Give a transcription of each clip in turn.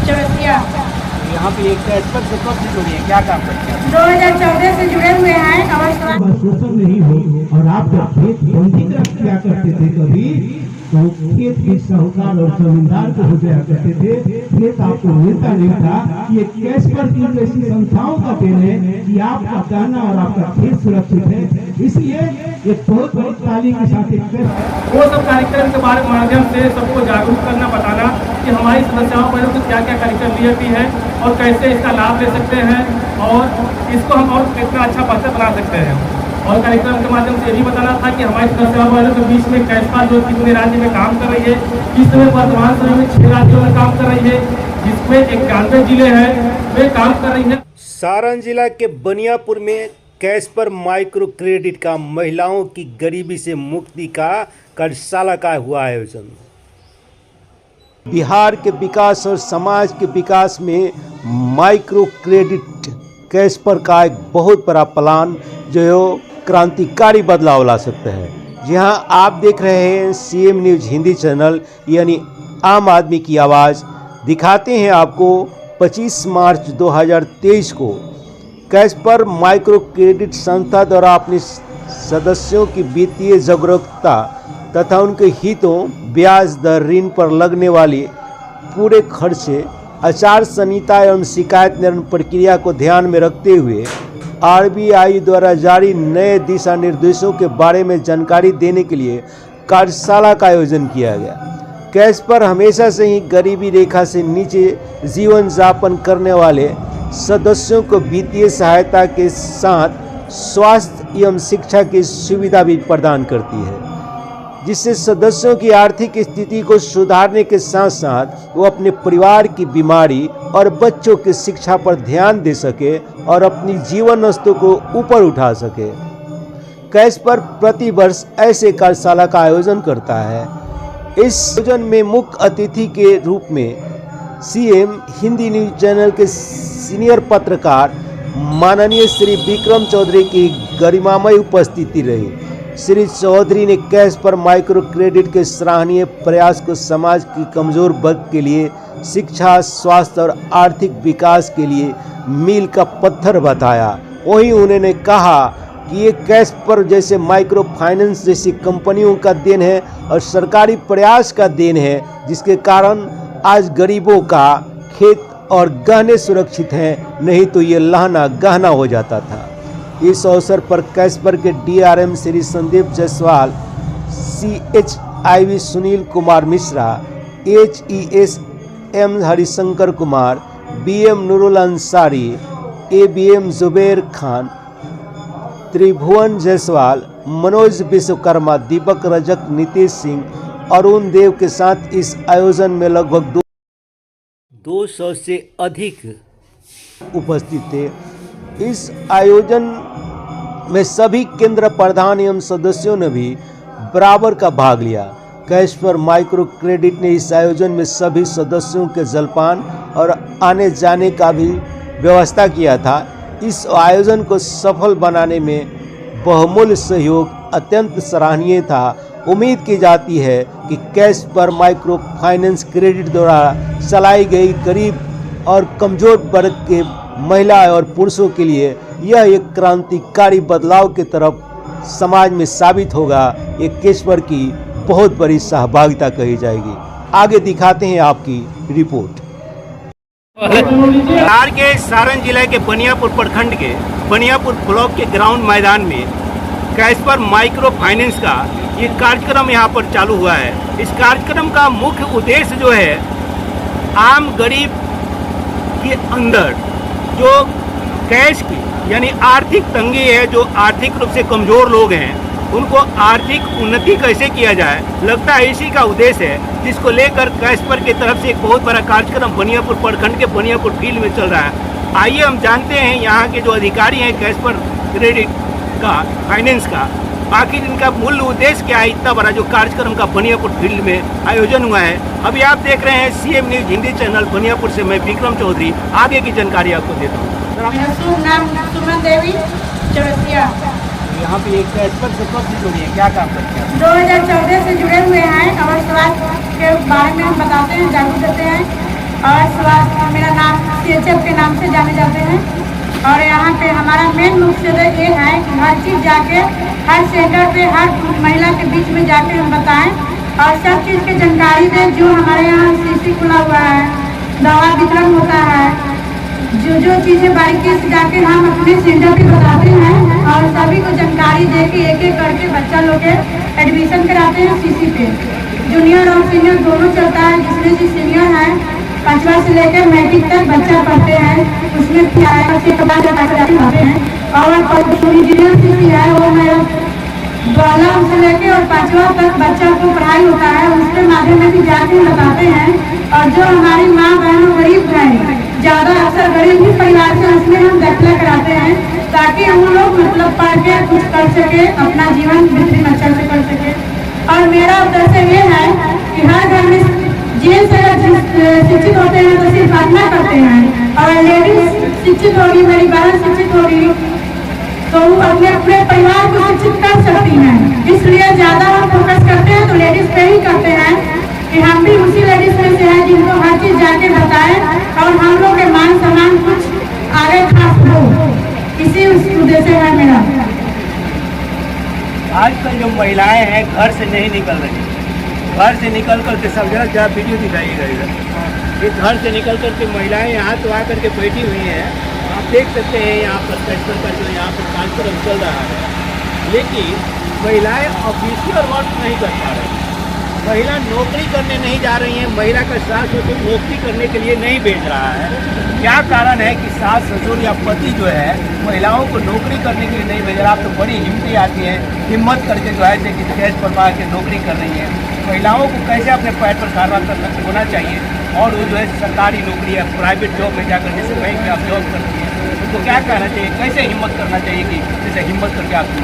चौरसिया। यहाँ पे एक एक्सपर्ट से कब से जुड़ी है, क्या काम करते हैं? 2014 से जुड़े हुए हैं और शोषण नहीं हो। और आप जब खेत बंदी किया करते थे कभी, तो खेत के साहूकार और जमींदार को हो जाया करते थे, खेत आपको मिलता नहीं था। ये कैस्पर की जैसी संस्थाओं का देन है कि आपका गहना और आपका खेत सुरक्षित है। इसलिए एक बहुत बड़ी ताली के साथ वो सब कार्यक्रम के बारे माध्यम से सबको जागरूक करना, बताना कि हमारी समस्याओं पर क्या क्या कार्यक्रम ली जाती है और कैसे इसका लाभ ले सकते हैं और इसको हम और कितना अच्छा बेहतर बना सकते हैं। और कार्यक्रम के माध्यम से ये भी बताना था कि हमारी समस्याओं वालों के बीच में कैस्पर जो कितने राज्य में काम कर रही है, इस समय वर्तमान समय में 6 राज्यों में काम कर रही है, जिसमें 91 जिले हैं वे काम कर रही है। सारण जिला के बनियापुर में कैस्पर माइक्रो क्रेडिट का महिलाओं की गरीबी से मुक्ति का कार्यशाला का हुआ आयोजन। बिहार के विकास और समाज के विकास में माइक्रो क्रेडिट कैस्पर का एक बहुत बड़ा प्लान जो क्रांतिकारी बदलाव ला सकता है। जी हाँ, आप देख रहे हैं सीएम न्यूज़ हिंदी चैनल, यानी आम आदमी की आवाज़। दिखाते हैं आपको 25 मार्च 2023 को कैस्पर माइक्रो क्रेडिट संस्था द्वारा अपने सदस्यों की वित्तीय जागरूकता तथा उनके हितों, ब्याज दर, ऋण पर लगने वाली पूरे खर्चे, आचार संहिता एवं शिकायत निवारण प्रक्रिया को ध्यान में रखते हुए आरबीआई द्वारा जारी नए दिशा निर्देशों के बारे में जानकारी देने के लिए कार्यशाला का आयोजन किया गया। कैस्पर हमेशा से ही गरीबी रेखा से नीचे जीवन यापन करने वाले सदस्यों को वित्तीय सहायता के साथ स्वास्थ्य एवं शिक्षा की सुविधा भी प्रदान करती है, जिससे सदस्यों की आर्थिक स्थिति को सुधारने के साथ साथ वो अपने परिवार की बीमारी और बच्चों की शिक्षा पर ध्यान दे सके और अपनी जीवन स्तर को ऊपर उठा सके। कैस्पर प्रति वर्ष ऐसे कार्यशाला का आयोजन करता है। इस आयोजन में मुख्य अतिथि के रूप में सीएम हिंदी न्यूज़ चैनल के सीनियर पत्रकार माननीय श्री विक्रम चौधरी की गरिमामय उपस्थिति रही। श्री चौधरी ने कैस्पर माइक्रो क्रेडिट के सराहनीय प्रयास को समाज की कमजोर वर्ग के लिए शिक्षा, स्वास्थ्य और आर्थिक विकास के लिए मील का पत्थर बताया। वहीं उन्होंने कहा कि ये कैस्पर जैसे माइक्रो फाइनेंस जैसी कंपनियों का देन है और सरकारी प्रयास का देन है, जिसके कारण आज गरीबों का खेत और गहने सुरक्षित हैं, नहीं तो ये लहना गहना हो जाता था। इस अवसर पर कैस्पर के DRM Shri Sandeep Jaiswal, CHIV Sunil Kumar Mishra, HES M Harishankar Kumar, BM Nurul Ansari, ABM Zubair Khan, Tribhuvan Jaiswal, Manoj Vishwakarma, Deepak Rajak, Nitish Singh, Arun Dev के साथ इस आयोजन में लगभग 200 से अधिक उपस्थित थे। इस आयोजन में सभी केंद्र प्रधान एवं सदस्यों ने भी बराबर का भाग लिया। कैस्पर माइक्रो क्रेडिट ने इस आयोजन में सभी सदस्यों के जलपान और आने जाने का भी व्यवस्था किया था। इस आयोजन को सफल बनाने में बहुमूल्य सहयोग अत्यंत सराहनीय था। उम्मीद की जाती है कि कैस्पर माइक्रो फाइनेंस क्रेडिट द्वारा चलाई गई गरीब और कमजोर वर्ग के महिला और पुरुषों के लिए यह एक क्रांतिकारी बदलाव की तरफ समाज में साबित होगा। ये कैस्पर की बहुत बड़ी सहभागिता कही जाएगी। आगे दिखाते हैं आपकी रिपोर्ट। बिहार के सारण जिले के बनियापुर प्रखंड के बनियापुर ब्लॉक के ग्राउंड मैदान में कैस्पर माइक्रो फाइनेंस का ये कार्यक्रम यहाँ पर चालू हुआ है। इस कार्यक्रम का मुख्य उद्देश्य जो है, आम गरीब के अंदर जो कैश की यानी आर्थिक तंगी है, जो आर्थिक रूप से कमज़ोर लोग हैं, उनको आर्थिक उन्नति कैसे किया जाए, लगता है इसी का उद्देश्य है, जिसको लेकर कैस्पर की तरफ से एक बहुत बड़ा कार्यक्रम बनियापुर प्रखंड के बनियापुर फील्ड में चल रहा है। आइए हम जानते हैं यहाँ के जो अधिकारी हैं कैस्पर क्रेडिट का, फाइनेंस का, आखिर इनका मूल उद्देश्य क्या है। इतना बड़ा जो कार्यक्रम का बनियापुर फील्ड में आयोजन हुआ है, अभी आप देख रहे हैं CM news Hindi channel Baniyapur से मैं विक्रम चौधरी आगे की जानकारी आपको देता हूँ। मेरा शुभ नाम सुमन देवी, चौरसिया। यहाँ पे एक एक्सपर्ट से कब से जुड़ी है, क्या काम करते हैं? 2014 से जुड़े हुए हैं और स्वास्थ्य के बारे में हम बताते हैं, जागरूक करते हैं और स्वास्थ्य चेचक के नाम से जाने जाते हैं। और यहाँ पे हमारा मेन मकसद ये है कि हर चीज़ जाके हर सेंटर पे हर महिला के बीच में जाके हम बताएं और सब चीज़ की जानकारी दें। जो हमारे यहाँ सीसी खुला हुआ है, दवा वितरण होता है, जो चीज़ें बारीकी से जाके हम अपने सेंटर पे बताते हैं और सभी को जानकारी दे के एक एक करके बच्चा लोग के एडमिशन कराते हैं। सीसी पे जूनियर और सीनियर दोनों चलता है। जिसमें जो सीनियर है 5वां से लेकर मैट्रिक तक बच्चा पढ़ते हैं, उसमें क्या है हैं। और जूनियर सीसी है वो मेरा 12 से लेके और 5वां तक बच्चा को पढ़ाई होता है। उसके माध्यम में भी जाके बताते हैं। और जो हमारी माँ बहन गरीब हैं, ज़्यादा अक्सर गरीब ही परिवार से, उसमें हम दाखिला कराते हैं ताकि हम लोग मतलब पढ़ के कुछ कर सके, अपना जीवन बेहतरीन अच्छा से कर सके। और मेरा उद्देश्य ये है कि हर घर में जेंट्स अगर शिक्षित होते हैं तो सिर्फ अपना करते हैं, और लेडीज शिक्षित होगी, मेरी बहन शिक्षित होगी तो वो अपने अपने परिवार को शिक्षित कर सकती हैं। इसलिए ज़्यादा हम फोकस करते हैं तो लेडीज पे ही करते हैं कि हम भी उसी लेडीज में से हैं जिनको हर चीज़ जाके बताएं और हम लोग के मान सम्मान कुछ आगे खास हो। इसी उद्देश्य है मेरा। आजकल जो महिलाएं हैं घर से नहीं निकल रही, घर से निकल करके सब जगह जहाँ वीडियो दिखाइएगा इधर, ये घर से निकल करके महिलाएं यहाँ तो आकर के बैठी हुई हैं। आप देख सकते हैं यहाँ पर कैस्पर का जो यहाँ पर कार्यक्रम चल रहा है, लेकिन महिलाएं ऑफिशियल वर्क नहीं कर पा रही। महिला नौकरी करने नहीं जा रही हैं, महिला का सास ससुर नौकरी करने के लिए नहीं भेज रहा है। क्या कारण है कि सास ससुर या पति जो है महिलाओं को नौकरी करने के लिए नहीं भेज रहा? आप तो बड़ी हिम्मतें आती हैं, हिम्मत करके जो है कि कैश पर पा के नौकरी कर रही है। महिलाओं को कैसे अपने पैर पर खड़ा होना चाहिए और वो जो है सरकारी नौकरी या प्राइवेट जॉब में जाकर जैसे बैंक में आप जॉब करती हैं, उनको क्या कहना चाहिए, कैसे हिम्मत करना चाहिए कि जैसे हिम्मत करके आप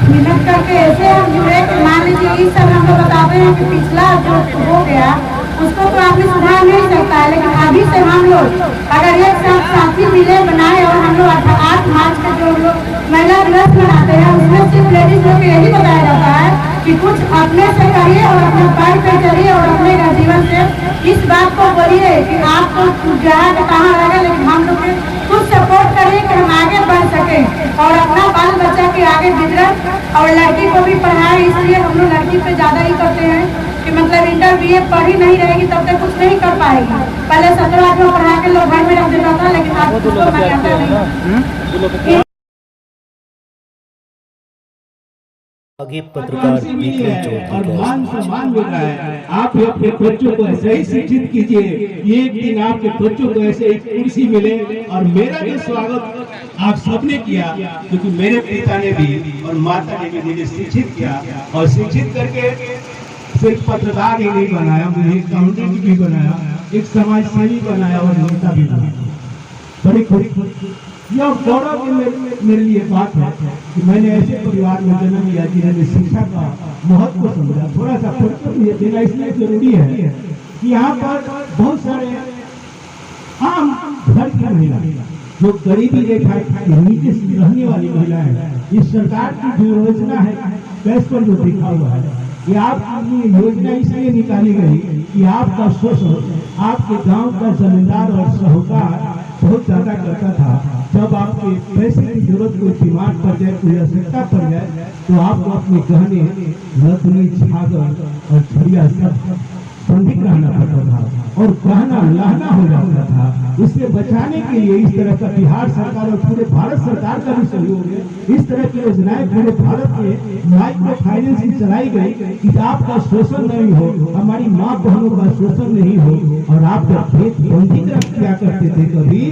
हिम्मत करके ऐसे हम जुड़े कि मान लीजिए इस सब हम लोग बताते हैं कि पिछला जो हो गया उसको तो आदमी सुधार नहीं सकता है, लेकिन अभी से हम लोग अगर एक साथ साथी मिले बनाए और हम लोग 8 मार्च का जो हम लोग महिला दिवस मनाते हैं उसमें सिर्फ लेडीज लोग को यही बताया जाता है कि कुछ अपने से करिए और अपने पैर पे चलिए और अपने जीवन से इस बात को बोलिए कि आपको जहाँ कहाँ लगे, लेकिन हम लोग कुछ सपोर्ट करिए कि हम आगे बढ़ सके और अपना बाल बच्चा के आगे बिगड़े और लड़की को भी पढ़ाए। इसलिए हम लोग लड़की पे ज़्यादा ही करते हैं कि मतलब इंटर BA पढ़ी नहीं रहेगी तब तक कुछ नहीं कर पाएगी। पहले 17-18 पढ़ा के लोग घर में रख देता था, लेकिन अब उसको मान्यता नहीं। आगे पत्रकार विक्रम चौधरी और मान सम्मान मिल रहा है। आप अपने बच्चों को ऐसे ही शिक्षित कीजिए, एक दिन आपके बच्चों को ऐसे एक कुर्सी मिले। और मेरा भी स्वागत आप सबने किया, क्योंकि मेरे पिता ने भी और माता ने भी मुझे शिक्षित किया, और शिक्षित करके सिर्फ पत्रकार ही नहीं बनाया, मुझे अकाउंटेंट भी बनाया, एक समाज सेवी बनाया और नेता भी बनाया। बड़ी खुशी यह गौरव की मेरे लिए बात है कि मैंने ऐसे परिवार में जन्म लिया जिन्होंने शिक्षा का महत्व समझा। थोड़ा सा परिचय देना इसलिए जरूरी है कि यहाँ पर बहुत सारे आम घर की महिला जो गरीबी रेखा के नीचे रहने वाली महिलाएं हैं, इस सरकार की जो योजना है कैश पर जो लिखा हुआ है, ये आपकी योजना इसलिए निकाली गई कि आपका शोषण आपके गांव का जमींदार और साहूकार बहुत ज्यादा करता था। जब आपके पैसे की जरूरत कोई डिमांड पड़ जाए, कोई आवश्यकता पड़ जाए, तो आपको अपने गहने रत्नी छागर और छड़िया सब बंधिक रहना पड़ता था और गहना लहना हो जाता था। इससे बचाने के लिए इस तरह का बिहार सरकार और पूरे भारत सरकार का भी सहयोग है। इस तरह की योजनाएं पूरे भारत में माइक्रो फाइनेंस की चलाई गई कि आपका शोषण नहीं हो, हमारी माँ बहनों का शोषण नहीं हो। और आप जब खेत बंधिक किया करते थे कभी,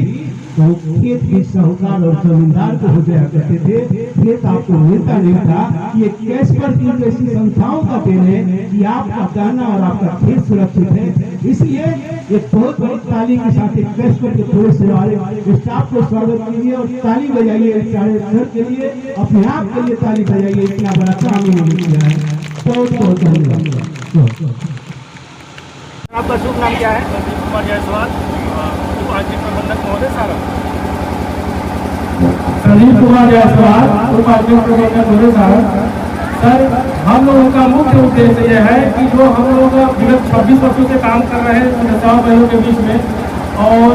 तो खेत के साहूकार और जमींदार को हो जाया करते थे, खेत आपको मिलता नहीं था। ये कैश पर की जैसी संस्थाओं का देन है कि आपका गहना और आपका खेत सुरक्षित है। इसलिए एक बहुत बड़ी ताली के साथ एक कैश पर के पूरे से वाले स्टाफ को स्वागत कीजिए और ताली बजाइए। सारे घर के लिए, अपने आप के लिए ताली बजाइए। इतना बड़ा काम इन्होंने किया है, बहुत बहुत धन्यवाद। आपका शुभ नाम क्या है? संदीप कुमार जायसवाल, उपाध्यक्ष प्रबंधक महोदय सारण। संदीप कुमार जायसवाल, उपाध्यक्ष प्रबंधक महोदय सारण। सर, हम लोगों का मुख्य उद्देश्य यह है कि जो हम लोग विगत 26 वर्षों से काम कर रहे हैं समस्याओं बहनों के बीच में, और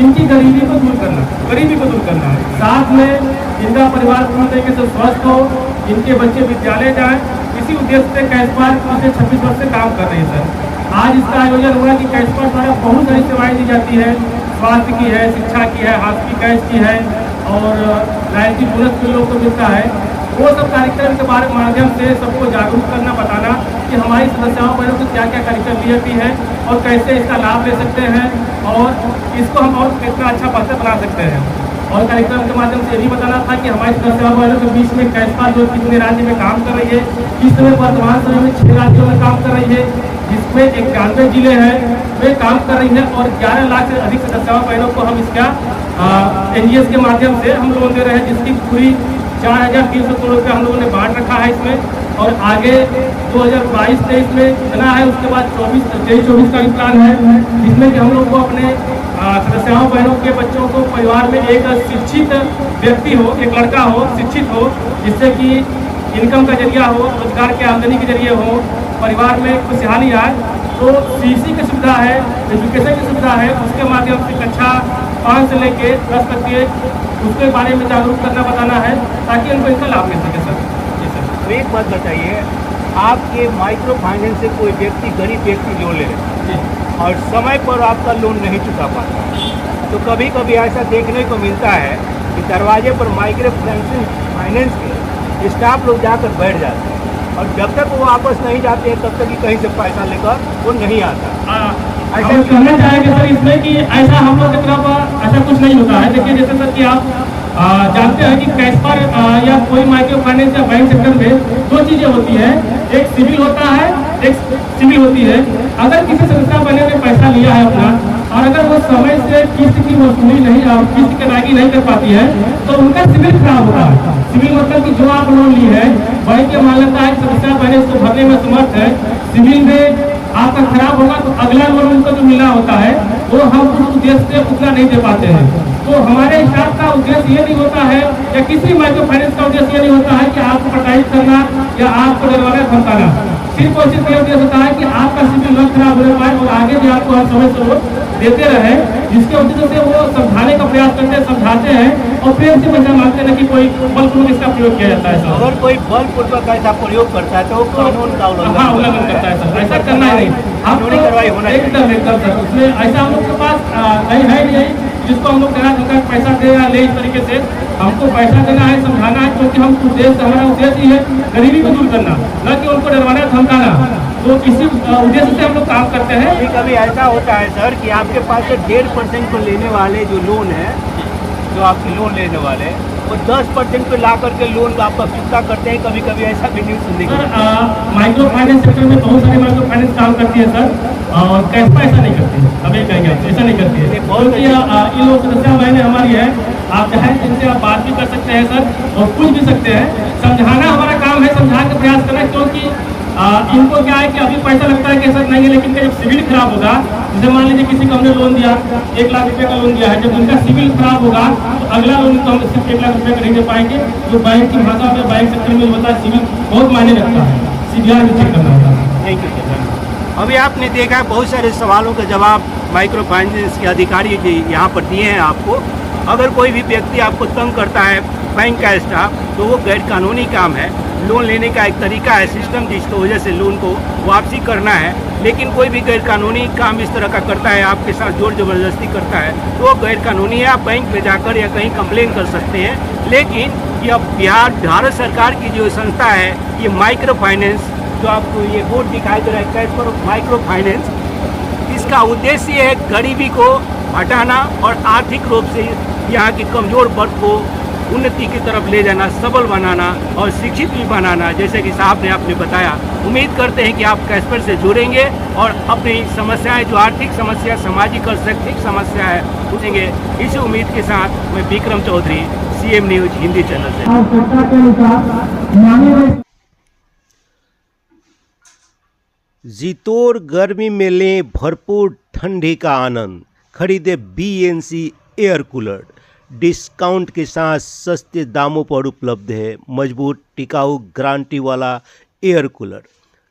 इनकी गरीबी को दूर करना है। साथ में इनका परिवार पूरी तरीके से स्वस्थ हो, इनके बच्चे विद्यालय जाएं, इसी उद्देश्य से कैश पार्क पिछले 26 वर्ष से काम कर रही है सर। आज इसका आयोजन हुआ कि कैश पार्क द्वारा बहुत सारी सेवाएं दी जाती है, स्वास्थ्य की है, शिक्षा की है, हाथी कैश की है और रॉयल्टी बोनस भी लोग को मिलता है। वो सब कार्यक्रम के बारे माध्यम से सबको जागरूक करना, बताना कि हमारी समस्याओं पर तो क्या क्या कार्यक्रम ली जाती है और कैसे इसका लाभ ले सकते हैं और इसको हम और कितना अच्छा बेहतर बना सकते हैं। और कार्यक्रम के माध्यम से ये भी बताना था कि हमारी समस्याओं वालों के बीच में कैश पार्क जो कितने राज्य में काम कर रही है, इस समय वर्तमान समय में 6 राज्यों में काम कर रही है, जिसमें 91 जिले हैं वे काम कर रही है और 11 लाख से अधिक सदस्यों बहनों को हम इसका NGS के माध्यम से हम लोन दे रहे हैं, जिसकी पूरी 4,300 करोड़ रुपये हम लोगों ने बांट रखा है इसमें। और आगे 2022-23 में इतना है, उसके बाद 23-24 का भी प्लान है, जिसमें कि हम लोग को अपने सदस्यों बहनों के बच्चों को परिवार में एक शिक्षित व्यक्ति हो, एक लड़का हो, शिक्षित हो, जिससे कि इनकम का जरिया हो, रोजगार के आमदनी के जरिए हो, परिवार में खुशहाली आए। तो CC की सुविधा है, एजुकेशन की सुविधा है, उसके माध्यम से कक्षा 5 से लेके 10 तक के उसके बारे में जागरूक करना, बताना है ताकि उनको इसका लाभ मिल सके सर। जी सर। तो एक बात बताइए, आपके माइक्रो फाइनेंस से कोई व्यक्ति, गरीब व्यक्ति लोन ले रहे और समय पर आपका लोन नहीं चुका पाता, तो कभी कभी ऐसा देखने को मिलता है कि दरवाजे पर माइक्रो फाइनेंस के स्टाफ लोग जाकर बैठ जाते हैं और जब तक वो वापस नहीं जाते हैं तब तक ही कहीं से पैसा लेकर वो नहीं आता। ऐसा कहना चाहेंगे सर इसमें कि ऐसा हम लोग की तरफ ऐसा कुछ नहीं होता है। देखिए जैसे सर कि आप जानते हैं कि कैश पर या कोई माइक्रो फाइनेंस या बैंक सेक्टर में 2 चीजें होती है, एक सिविल होता है, एक सिविल होती है। अगर किसी संस्था वाले ने पैसा लिया है अपना और अगर वो समय से किस्त की वसूली नहीं, किस्त की अदायगी नहीं कर पाती है तो उनका सिविल खराब होता है। सिविल मतलब कि जो आप लोन ली है, बैंक की मान्यता है, संस्था वाले उसको भरने में समर्थ है, सिविल में आपका खराब होगा तो अगला लोन उनको जो मिलना होता है वो हम उस उद्देश्य से उतना नहीं दे पाते हैं। तो हमारे स्टाफ का उद्देश्य ये नहीं होता है या किसी माइक्रो फाइनेंस का उद्देश्य ये नहीं होता है कि आपको प्रताड़ित करना या आपको डरवाना, धमकाना। सिर्फ और सिर्फ ये उद्देश्य होता है कि आपका सिविल न खराब होने पाए और आगे भी आपको हर समय से लोन देते रहे, जिसके उद्देश्य से वो समझाने का प्रयास करते हैं, समझाते हैं और प्रेम से पैसा मांगते हैं कि कोई बलपूर्वक इसका प्रयोग किया जाता है। अगर कोई बलपूर्वक ऐसा प्रयोग करता है तो वो कानून का उल्लंघन करता है सर। ऐसा करना नहीं, कानूनी कार्रवाई होना एकदम सर। उसमें ऐसा हम लोग के पास नहीं है नहीं जिसको हम लोग कहना उनका पैसा दे या ले, इस तरीके से हमको पैसा देना है, समझाना है, क्योंकि हम उद्देश्य, हमारा उद्देश्य ही है गरीबी को दूर करना, न कि उनको डरवाना, धमकाना। तो इसी उद्देश्य से हम लोग काम करते हैं। कभी कभी ऐसा होता है सर कि आपके पास से 1.5% पर लेने वाले जो लोन है, जो आपके लोन लेने वाले वो 10% पे ला करके लोन आपका चुकता करते हैं। कभी कभी ऐसा भी न्यूज़ सुनने को माइक्रो फाइनेंस सेक्टर में बहुत सारी माइक्रो फाइनेंस काम करती है सर और कैश पर ऐसा नहीं करती है। अब ये कहेंगे ऐसा नहीं करती है, क्योंकि इन लोग सदस्या बहनें हमारी है, आप चाहें इनसे आप बात भी कर सकते हैं सर और पूछ भी सकते हैं। समझाना हमारा काम है, समझा के प्रयास करना, क्योंकि इनको क्या है कि अभी पैसा लगता है कि सर नहीं है, लेकिन जब सिविल खराब होगा, जैसे मान लीजिए किसी को हमने लोन दिया, 1 लाख रुपए का लोन दिया है, जब उनका सिविल खराब होगा तो अगला लोन तो हम सिर्फ 1 लाख रुपए का नहीं दे पाएंगे। जो बैंक की भाषा में, बैंक सेक्टर में होता है, सिविल बहुत मायने रखता है, CBR भी चेक करना होता है। Thank you sir. अभी आपने देखा बहुत सारे सवालों का जवाब माइक्रो फाइनेंस के अधिकारी जी यहाँ पर दिए हैं आपको। अगर कोई भी व्यक्ति आपको तंग करता है, बैंक का स्टाफ, तो वो गैर कानूनी काम है। लोन लेने का एक तरीका है, सिस्टम, जिसकी वजह से लोन को वापसी करना है। लेकिन कोई भी गैर कानूनी काम इस तरह का करता है, आपके साथ जोर जबरदस्ती करता है, तो वो गैर कानूनी है। आप बैंक में जाकर या कहीं कंप्लेन कर सकते हैं। लेकिन यह भारत सरकार की जो संस्था है, ये माइक्रो फाइनेंस, जो आपको ये बोर्ड दिखाई दे रहा है, कैश फॉर माइक्रो फाइनेंस, इसका उद्देश्य है गरीबी को हटाना और आर्थिक रूप से यहाँ की कमज़ोर वर्ग को उन्नति की तरफ ले जाना, सबल बनाना और शिक्षित भी बनाना, जैसे कि साहब ने आपने बताया। उम्मीद करते हैं कि आप कैशपर से जुड़ेंगे और अपनी समस्याएं, जो आर्थिक समस्या, सामाजिक और शैक्षिक समस्या है, पूछेंगे। इसी उम्मीद के साथ मैं Vikram Chaudhary, CM news Hindi channel से। जितोर गर्मी में लें भरपूर ठंडी का आनंद, खरीदे BNC एयर कूलर। डिस्काउंट के साथ सस्ते दामों पर उपलब्ध है मजबूत टिकाऊ गारंटी वाला एयर कूलर।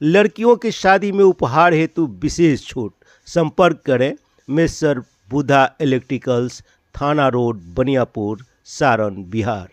लड़कियों की शादी में उपहार हेतु विशेष छूट। संपर्क करें मिस्टर बुधा इलेक्ट्रिकल्स, थाना रोड, बनियापुर, सारण, बिहार।